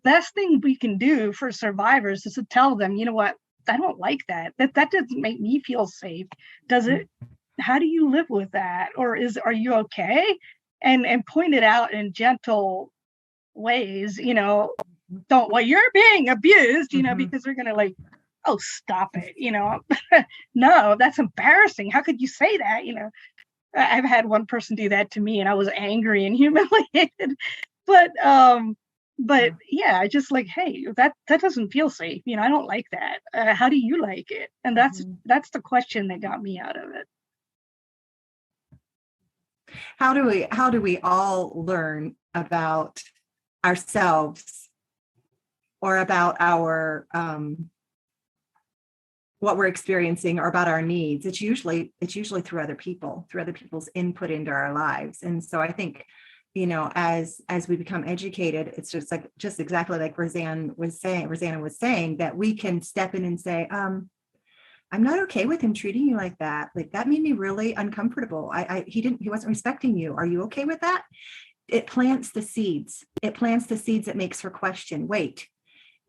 best thing we can do for survivors is to tell them, you know what, I don't like that doesn't make me feel safe. Does it? How do you live with that? Or are you okay? And point it out in gentle ways, you're being abused, because they're gonna like, oh, stop it, no, that's embarrassing. How could you say that? I've had one person do that to me and I was angry and humiliated. But yeah, just like, hey, that doesn't feel safe. I don't like that. How do you like it? And that's the question that got me out of it. How do we all learn about ourselves or about our what we're experiencing or about our needs? It's usually through other people's input into our lives. And so I think, as we become educated, it's just exactly like Rosanna was saying, that we can step in and say, I'm not okay with him treating you like that. Like, that made me really uncomfortable. He wasn't respecting you. Are you okay with that? It plants the seeds. That makes her question, wait,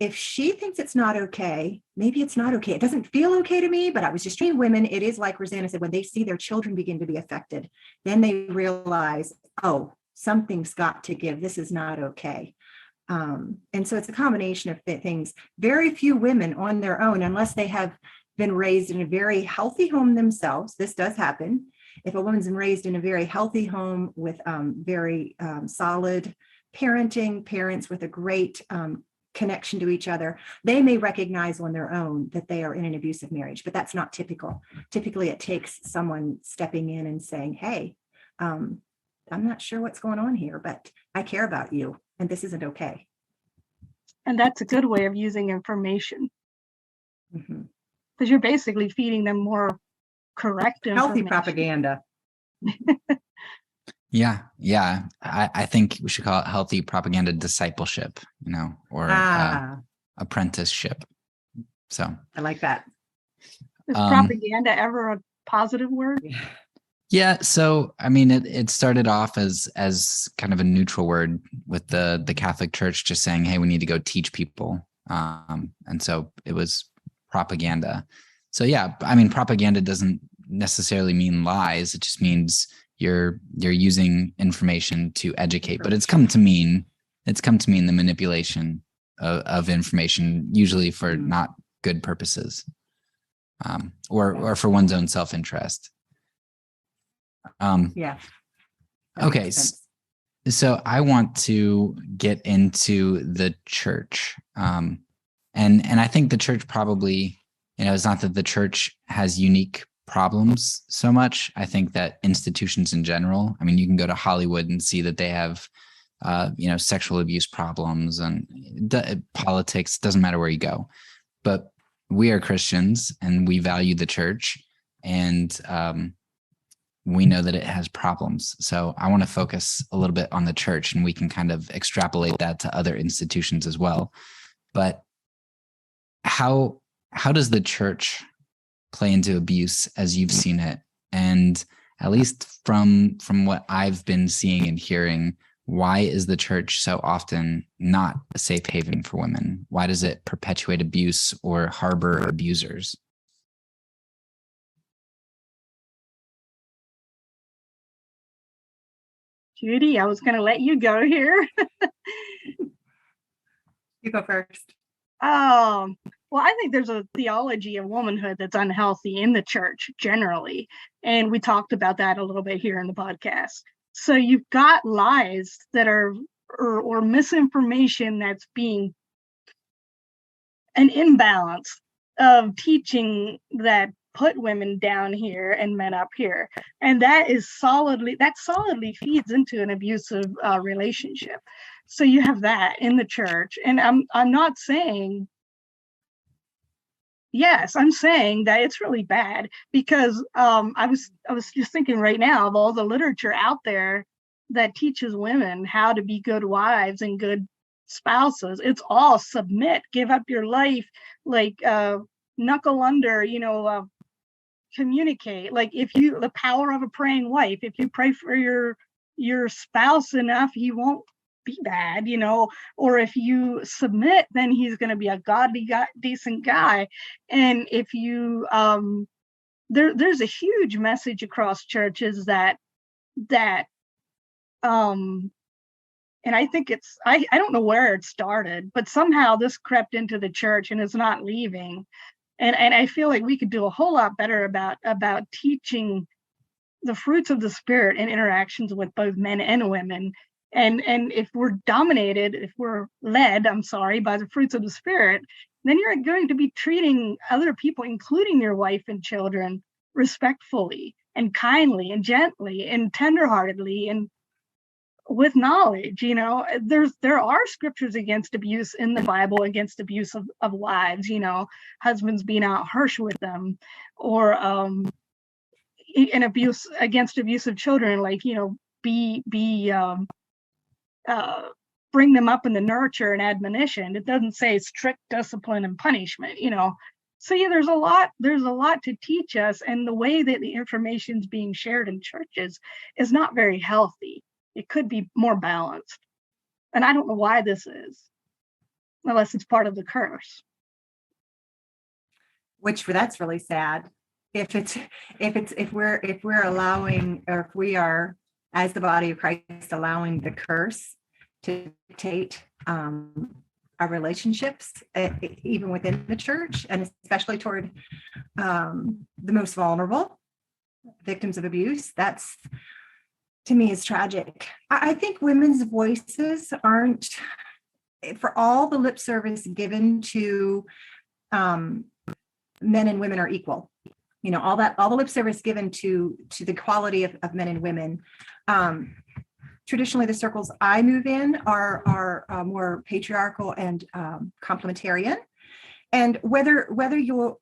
if she thinks it's not okay, maybe it's not okay. It doesn't feel okay to me, but I was just treating women. It is like Rosanna said, when they see their children begin to be affected, then they realize, oh, something's got to give. This is not okay. And so it's a combination of things. Very few women on their own, unless they have been raised in a very healthy home themselves. This does happen. If a woman's been raised in a very healthy home with very solid parents with a great connection to each other, they may recognize on their own that they are in an abusive marriage, but that's not typical. Typically, it takes someone stepping in and saying, hey, I'm not sure what's going on here, but I care about you, and this isn't okay. And that's a good way of using information. Because you're basically feeding them more correct information. Healthy propaganda. Yeah. I think we should call it healthy propaganda discipleship, or apprenticeship. So I like that. Is propaganda ever a positive word? Yeah. So, I mean, it started off as kind of a neutral word with the Catholic Church just saying, hey, we need to go teach people. And so it was propaganda. So yeah, I mean, propaganda doesn't necessarily mean lies. It just means you're using information to educate, but it's come to mean the manipulation of information, usually for not good purposes, or for one's own self-interest. Yeah. Okay. So I want to get into the church. And I think the church probably, it's not that the church has unique problems so much. I think that institutions in general, I mean, you can go to Hollywood and see that they have, sexual abuse problems and politics. Doesn't matter where you go, but we are Christians and we value the church, and we know that it has problems. So I want to focus a little bit on the church, and we can kind of extrapolate that to other institutions as well. But how does the church play into abuse as you've seen it? And at least from what I've been seeing and hearing, why is the church so often not a safe haven for women? Why does it perpetuate abuse or harbor abusers? Judy, I was going to let you go here. You go first. Well, I think there's a theology of womanhood that's unhealthy in the church generally. And we talked about that a little bit here in the podcast. So you've got lies that are, or misinformation that's being an imbalance of teaching that put women down here and men up here. And that solidly feeds into an abusive relationship. So you have that in the church. And I'm not saying, yes, I'm saying that it's really bad, because I was just thinking right now of all the literature out there that teaches women how to be good wives and good spouses. It's all submit, give up your life, like knuckle under, communicate. Like the power of a praying wife, if you pray for your spouse enough, he won't be bad, or if you submit, then he's going to be a godly guy, decent guy. And if you there's a huge message across churches that and I think I don't know where it started, but somehow this crept into the church and is not leaving. And I feel like we could do a whole lot better about teaching the fruits of the Spirit in interactions with both men and women. And if we're led, by the fruits of the Spirit, then you're going to be treating other people, including your wife and children, respectfully and kindly and gently and tenderheartedly and with knowledge. There are scriptures against abuse in the Bible, against abuse of wives, husbands being out harsh with them, or an abuse against abusive children, like, bring them up in the nurture and admonition. It doesn't say strict discipline and punishment, So yeah, there's a lot to teach us, and the way that the information is being shared in churches is not very healthy. It could be more balanced. And I don't know why this is, unless it's part of the curse. That's really sad. If we're allowing, or if we are, as the body of Christ, allowing the curse to dictate our relationships, even within the church, and especially toward the most vulnerable victims of abuse, that's, to me, is tragic. I think women's voices aren't, for all the lip service given to men and women are equal. All the lip service given to the quality of men and women. Traditionally, the circles I move in are more patriarchal and complementarian. And however you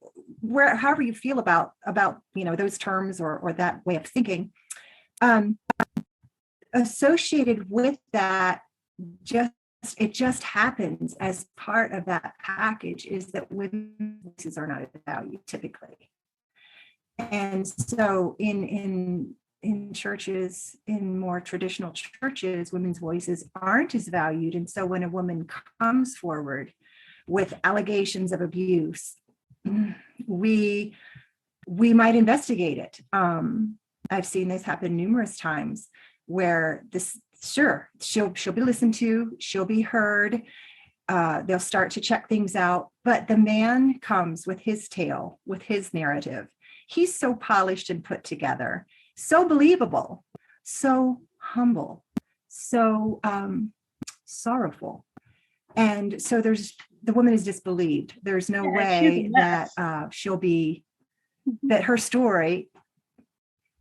feel about those terms or that way of thinking, associated with that, it just happens as part of that package, is that women's voices are not valued typically. And so in churches, in more traditional churches, women's voices aren't as valued. And so when a woman comes forward with allegations of abuse, we might investigate it. I've seen this happen numerous times, where she'll be listened to, she'll be heard, they'll start to check things out, but the man comes with his tale, with his narrative. He's so polished and put together, so believable, so humble, so sorrowful. And so the woman is disbelieved. There's no way that that her story,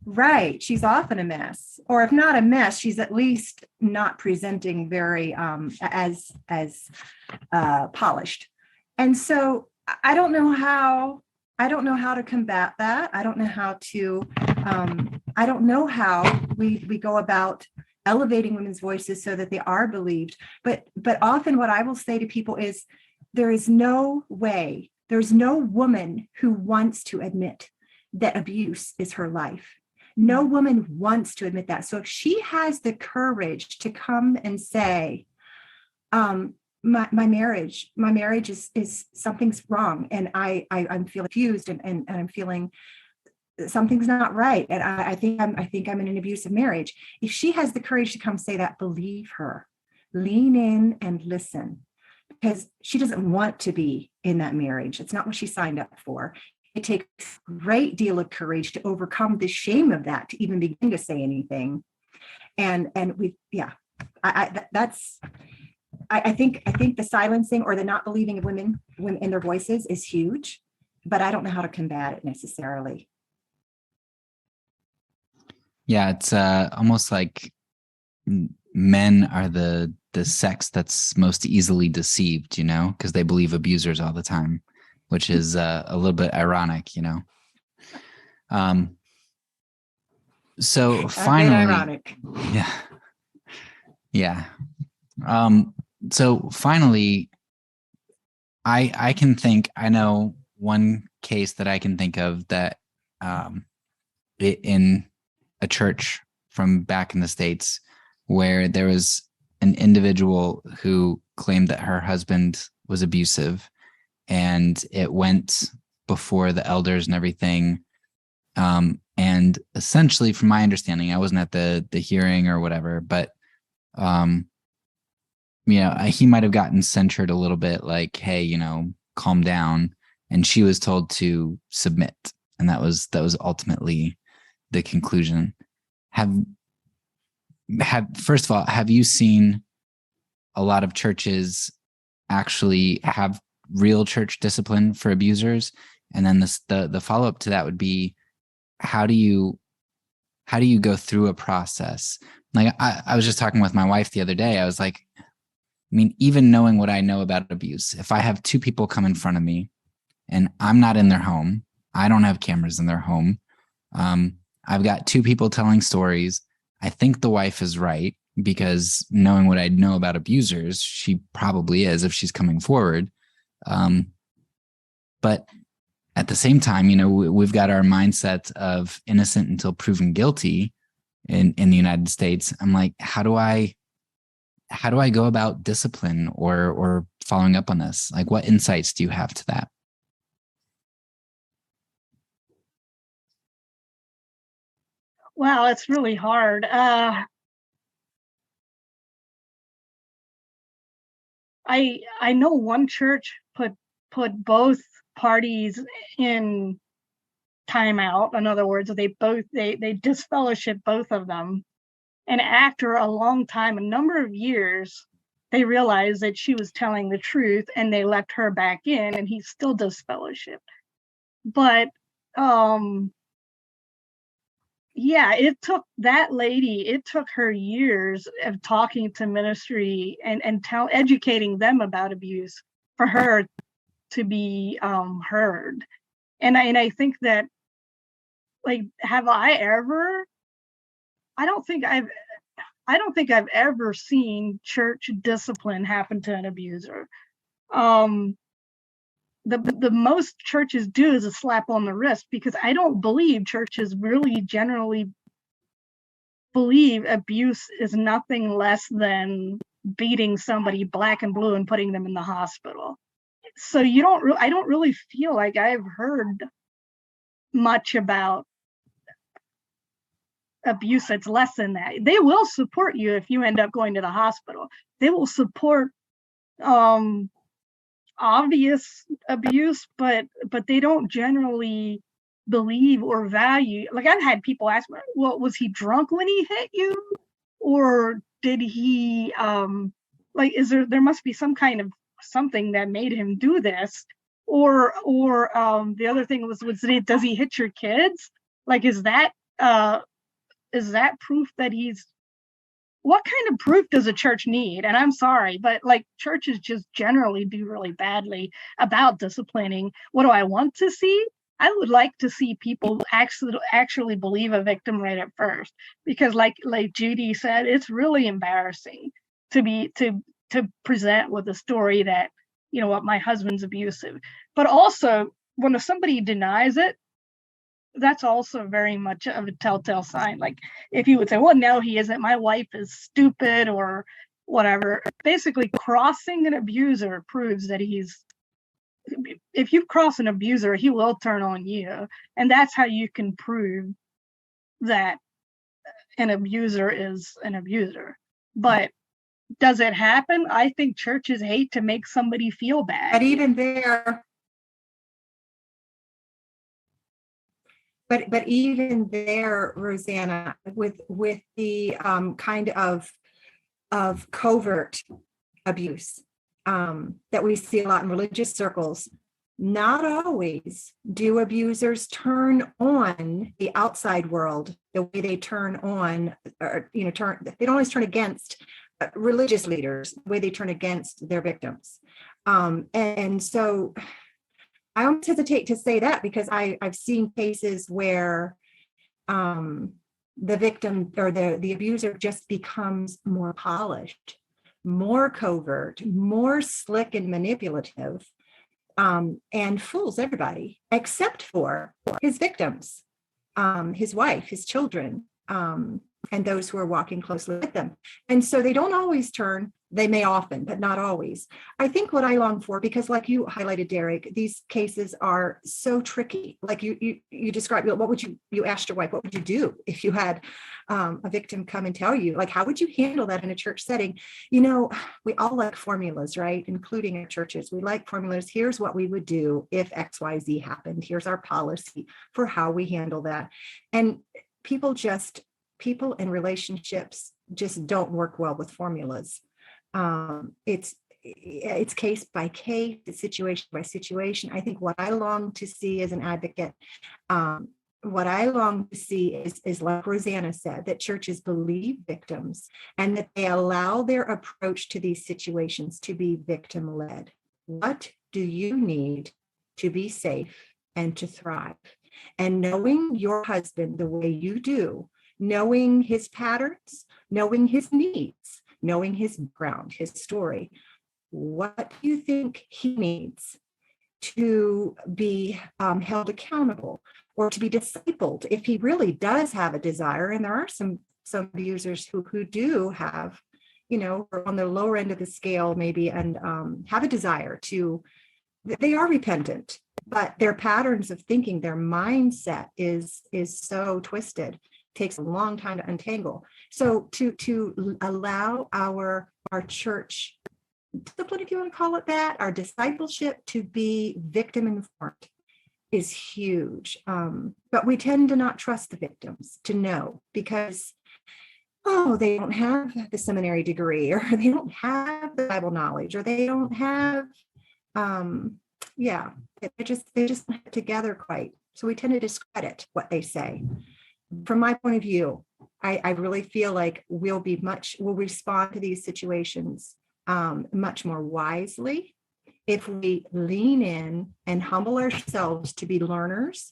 right, she's often a mess, or if not a mess, she's at least not presenting very as polished. And so I don't know how to combat that. I don't know how we go about elevating women's voices so that they are believed. But often what I will say to people is, there's no woman who wants to admit that abuse is her life. No woman wants to admit that. So if she has the courage to come and say, my marriage is something's wrong, and I'm feeling abused, and I'm feeling something's not right, and I think I'm in an abusive marriage. If she has the courage to come say that, believe her, lean in and listen, because she doesn't want to be in that marriage. It's not what she signed up for. It takes a great deal of courage to overcome the shame of that, to even begin to say anything. I think the silencing or the not believing of women in their voices is huge. but I don't know how to combat it necessarily. Yeah, it's almost like men are the sex that's most easily deceived, because they believe abusers all the time, which is a little bit ironic, So A bit finally, ironic. yeah. So finally, I know one case that I can think of that in a church from back in the States where there was an individual who claimed that her husband was abusive, and it went before the elders and everything. And essentially, from my understanding, I wasn't at the hearing or whatever, but he might have gotten censured a little bit, like, hey, calm down. And she was told to submit. And that was ultimately the conclusion. First of all, have you seen a lot of churches actually have real church discipline for abusers? And then the follow-up to that would be, how do you go through a process? Like I was just talking with my wife the other day. I was like, I mean, even knowing what I know about abuse, if I have two people come in front of me and I'm not in their home, I don't have cameras in their home. I've got two people telling stories. I think the wife is right, because knowing what I know about abusers, she probably is if she's coming forward. But at the same time, we've got our mindset of innocent until proven guilty in the United States. I'm like, how do I go about discipline or following up on this? Like, what insights do you have to that? Well, it's really hard. I know one church put both parties in timeout. In other words, they disfellowship both of them. And after a long time, a number of years, they realized that she was telling the truth, and they let her back in, and he still disfellowshipped. But yeah, it took her years of talking to ministry and educating them about abuse for her to be heard. And I think that, like, I don't think I've ever seen church discipline happen to an abuser. The most churches do is a slap on the wrist, because I don't believe churches really generally believe abuse is nothing less than beating somebody black and blue and putting them in the hospital. So I don't really feel like I've heard much about abuse that's less than that. They will support you if you end up going to the hospital. They will support obvious abuse, but they don't generally believe or value. Like, I've had people ask me, well, was he drunk when he hit you? Or did he there must be some kind of something that made him do this? Or the other thing was does he hit your kids? Like, is that proof that he's... What kind of proof does a church need? And I'm sorry, but like, churches just generally do really badly about disciplining. What do I want to see? I would like to see people actually believe a victim right at first, because like Judy said, it's really embarrassing to present with a story that, what, my husband's abusive. But also, when somebody denies it, that's also very much of a telltale sign. Like, if you would say, well, no, he isn't, my wife is stupid or whatever, basically crossing an abuser proves that if you cross an abuser, he will turn on you. And that's how you can prove that an abuser is an abuser. But does it happen? I think churches hate to make somebody feel bad. But even there, But even there, Rosanna, with the kind of covert abuse that we see a lot in religious circles, not always do abusers turn on the outside world the way they turn on, or, they don't always turn against religious leaders, the way they turn against their victims. And so I almost hesitate to say that, because I've seen cases where the victim or the abuser just becomes more polished, more covert, more slick and manipulative, and fools everybody except for his victims, his wife, his children, and those who are walking closely with them. And so they don't always turn. They may often, but not always. I think what I long for, because like you highlighted, Derek, these cases are so tricky. Like you described, what would you asked your wife, what would you do if you had a victim come and tell you, like, how would you handle that in a church setting? We all like formulas, right? Including our churches. We like formulas. Here's what we would do if XYZ happened. Here's our policy for how we handle that. And people in relationships just don't work well with formulas. It's case by case, it's situation by situation. I think what I long to see as an advocate, what I long to see is like Rosanna said, that churches believe victims and that they allow their approach to these situations to be victim-led. What do you need to be safe and to thrive? And knowing your husband the way you do, knowing his patterns, knowing his needs, knowing his background, his story, what do you think he needs to be held accountable or to be discipled if he really does have a desire? And there are some abusers who do have, on the lower end of the scale maybe, and have a desire to, they are repentant, but their patterns of thinking, their mindset is so twisted. Takes a long time to untangle. So to allow our church discipline, if you want to call it that, our discipleship to be victim informed is huge. But we tend to not trust the victims to know, because they don't have the seminary degree, or they don't have the Bible knowledge, or they don't have they just don't have it together quite. So we tend to discredit what they say. From my point of view, I really feel like we'll respond to these situations much more wisely if we lean in and humble ourselves to be learners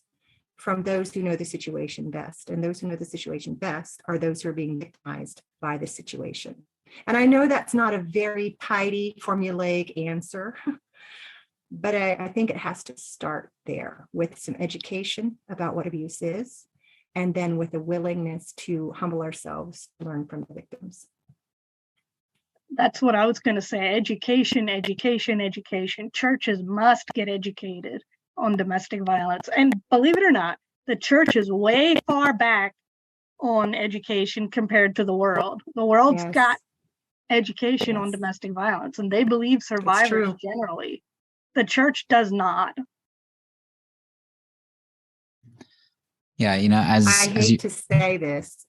from those who know the situation best. And those who know the situation best are those who are being victimized by the situation. And I know that's not a very tidy, formulaic answer, but I think it has to start there with some education about what abuse is, and then with a willingness to humble ourselves, learn from the victims. That's what I was going to say. Education, education, education. Churches must get educated on domestic violence. And believe it or not, the church is way far back on education compared to the world. The world's got education on domestic violence, and they believe survivors generally. The church does not. Yeah, I hate to say this,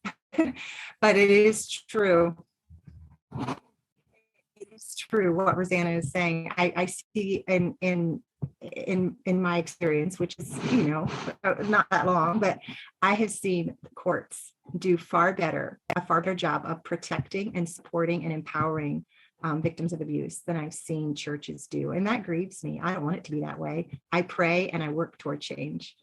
but it is true. It is true what Rosanna is saying. I see in my experience, which is, not that long, but I have seen courts do a far better job of protecting and supporting and empowering victims of abuse than I've seen churches do. And that grieves me. I don't want it to be that way. I pray and I work toward change.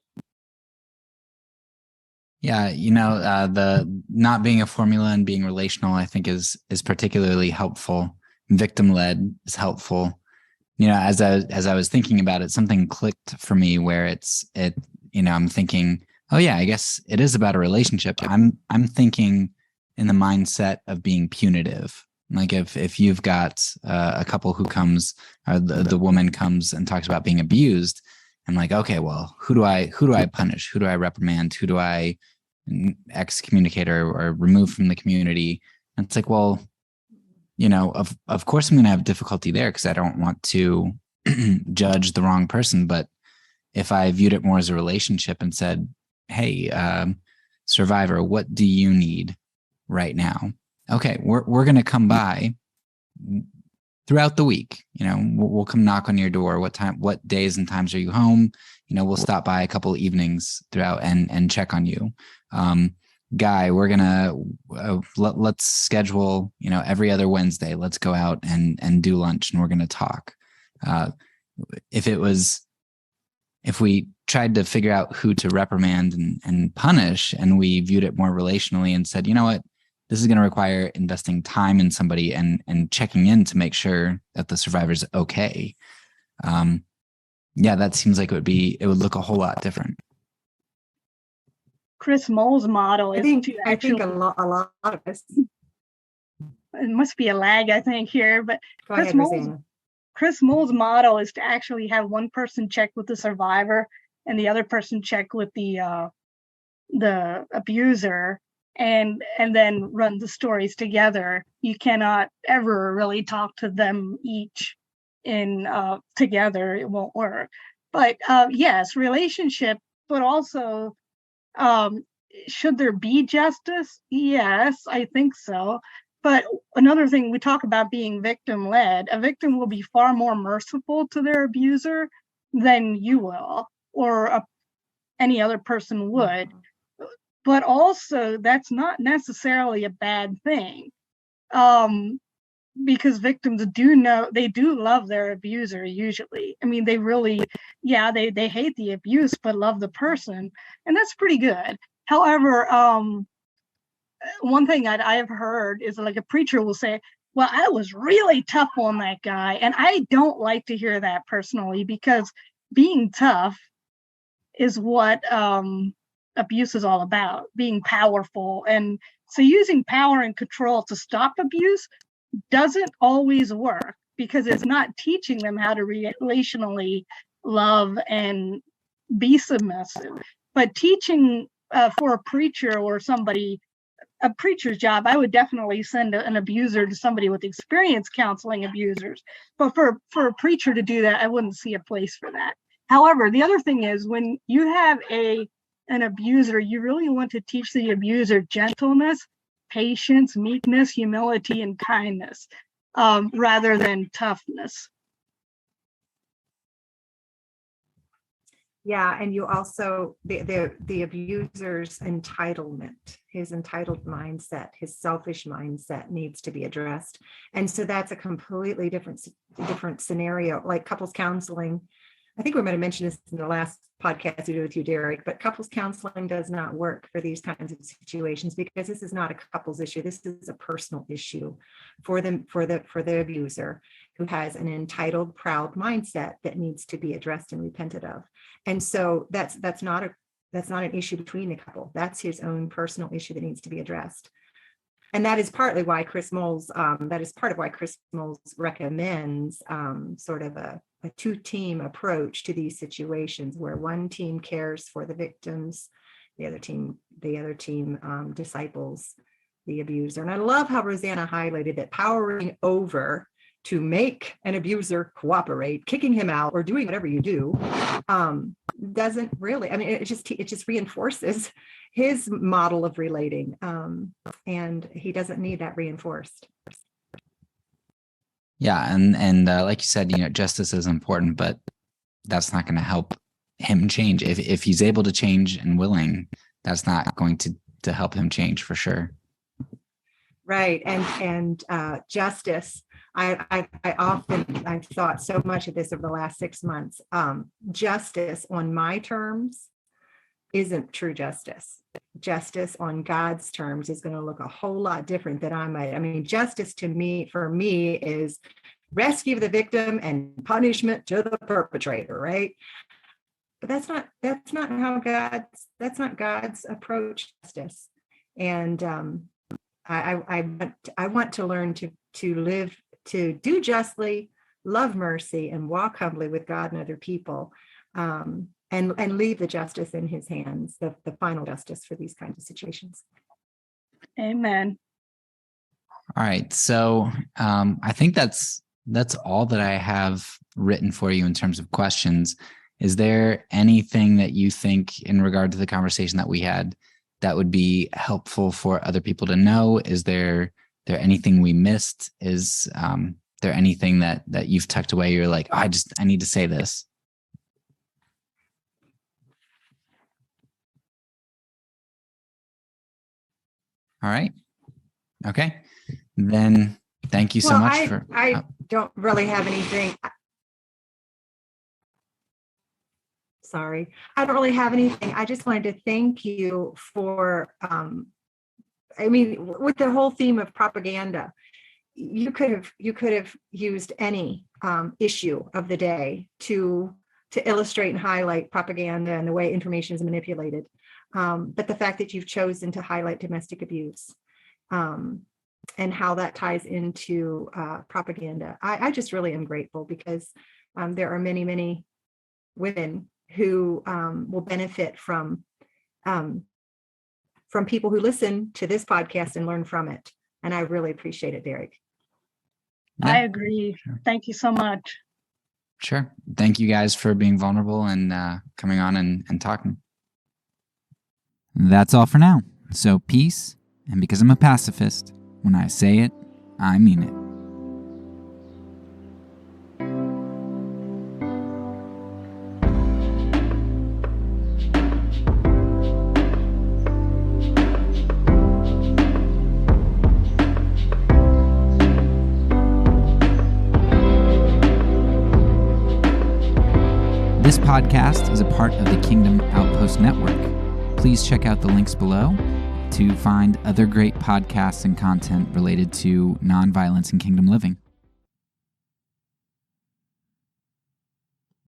Yeah, the not being a formula and being relational, I think is particularly helpful. Victim-led is helpful. As I was thinking about it, something clicked for me where I'm thinking, oh yeah, I guess it is about a relationship. I'm thinking in the mindset of being punitive. Like if you've got a couple who comes, or the woman comes and talks about being abused, I'm like, okay, well, who do I punish? Who do I reprimand? Who do I excommunicate or remove from the community? And it's like, well, of course I'm going to have difficulty there because I don't want to judge the wrong person. But if I viewed it more as a relationship and said, hey, survivor, what do you need right now? Okay, we're going to come by. throughout the week. We'll come knock on your door. What days and times are you home? We'll stop by a couple evenings throughout and check on you. Guy, we're gonna let's schedule, every other Wednesday. Let's go out and do lunch, and we're gonna talk. If we tried to figure out who to reprimand and punish, and we viewed it more relationally and said, you know what, this is going to require investing time in somebody and checking in to make sure that the survivor's okay. That seems like it would look a whole lot different. Chris Moll's model is I think a lot of us. It must be a lag, I think, here, but Go ahead, Rosanna. Chris Moll's model is to actually have one person check with the survivor and the other person check with the abuser, and then run the stories together. You cannot ever really talk to them each in together. It won't work. But yes, relationship, but also should there be justice? Yes, I think so. But another thing, we talk about being victim-led. A victim will be far more merciful to their abuser than you will, or any other person would. But also, that's not necessarily a bad thing, because victims do love their abuser usually. I mean, they really, they hate the abuse, but love the person, and that's pretty good. However, one thing I have heard is like a preacher will say, well, I was really tough on that guy. And I don't like to hear that personally, because being tough is what abuse is all about, being powerful. And so using power and control to stop abuse doesn't always work, because it's not teaching them how to relationally love and be submissive. But teaching for a preacher or somebody, a preacher's job, I would definitely send an abuser to somebody with experience counseling abusers. But for a preacher to do that, I wouldn't see a place for that. However, the other thing is, when you have an abuser, you really want to teach the abuser gentleness, patience, meekness, humility, and kindness, rather than toughness. Yeah, and you also, the abuser's entitlement, his entitled mindset, his selfish mindset needs to be addressed. And so that's a completely different scenario, like couples counseling. I think we might have mentioned this in the last podcast we did with you, Derek, but couples counseling does not work for these kinds of situations, because this is not a couples issue. This is a personal issue for the abuser, who has an entitled, proud mindset that needs to be addressed and repented of. And so that's not an issue between the couple. That's his own personal issue that needs to be addressed. And that is partly why Chris Moll's recommends sort of a two-team approach to these situations, where one team cares for the victims, the other team disciples the abuser. And I love how Rosanna highlighted that powering over to make an abuser cooperate, kicking him out, or doing whatever you do, doesn't really, I mean, it just reinforces his model of relating, and he doesn't need that reinforced. Yeah, and like you said, justice is important, but that's not going to help him change. If he's able to change and willing, that's not going to help him change for sure. Right, and justice. I've thought so much of this over the last 6 months. Justice on my terms isn't true justice. Justice on God's terms is going to look a whole lot different than I might. I mean, justice for me is rescue the victim and punishment to the perpetrator, right? But that's not God's approach to justice. And I want to learn to live, to do justly, love mercy, and walk humbly with God and other people, and leave the justice in his hands, the final justice for these kinds of situations. Amen. All right. So I think that's all that I have written for you in terms of questions. Is there anything that you think in regard to the conversation that we had that would be helpful for other people to know? Is there anything we missed? Is there anything that you've tucked away? You're like, oh, I need to say this. All right. Okay. Then thank you so much I don't really have anything. Sorry. I don't really have anything. I just wanted to thank you for, with the whole theme of propaganda, you could have used any issue of the day to illustrate and highlight propaganda and the way information is manipulated. But the fact that you've chosen to highlight domestic abuse and how that ties into propaganda, I just really am grateful, because there are many, many women who will benefit from people who listen to this podcast and learn from it. And I really appreciate it, Derek. Yeah. I agree. Sure. Thank you so much. Sure. Thank you guys for being vulnerable and coming on and talking. That's all for now. So peace. And because I'm a pacifist, when I say it, I mean it. This podcast is a part of the Kingdom Outpost Network. Please check out the links below to find other great podcasts and content related to nonviolence and kingdom living.